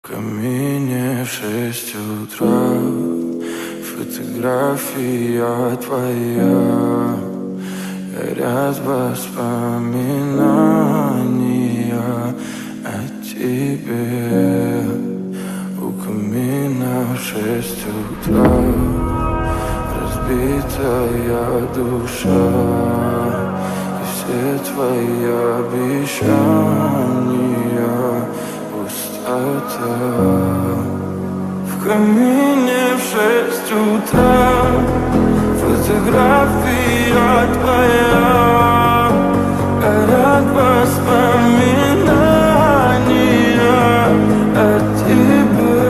В камине в 6 утра фотография твоя, горят воспоминания о тебе. У камина в 6 утра разбитая душа, и все твои обещания пустота. В камине в 6 утра фотография твоя, горят воспоминания о тебе.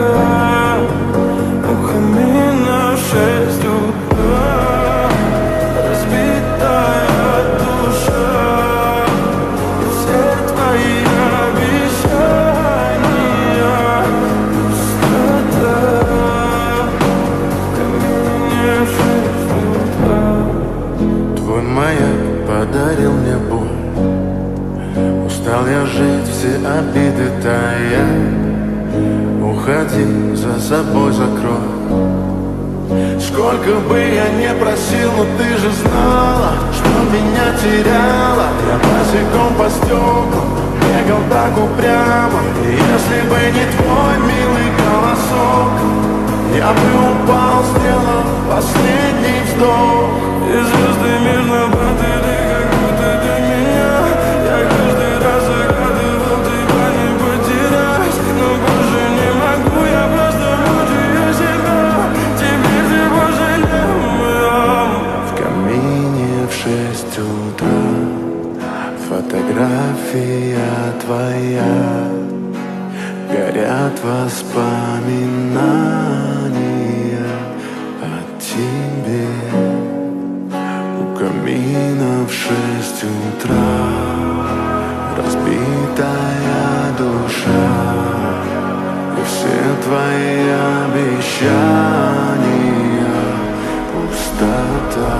У камина в 6 утра разбитая душа, и все твои обещания пустота. В камине в 6 утра. Твой маяк подарил мне боль, устал я жить, все обиды тая. Уходи, за собой закрой. Сколько бы я не просил, но ты же знала, что меня теряла. Я босиком по стеклам бегал так упрямо, и если бы не твой милый голосок, я бы упал, сделав последний вздох. И звезды мирно падали, как будто для меня. Я каждый раз загадывал тебя не потерять, но больше не могу, я просто мучаю себя. Теперь ты пожалел. В камине в 6 утра фотография твоя, горят воспоминания о тебе. У камина в 6 утра разбитая душа, и все твои обещания пустота.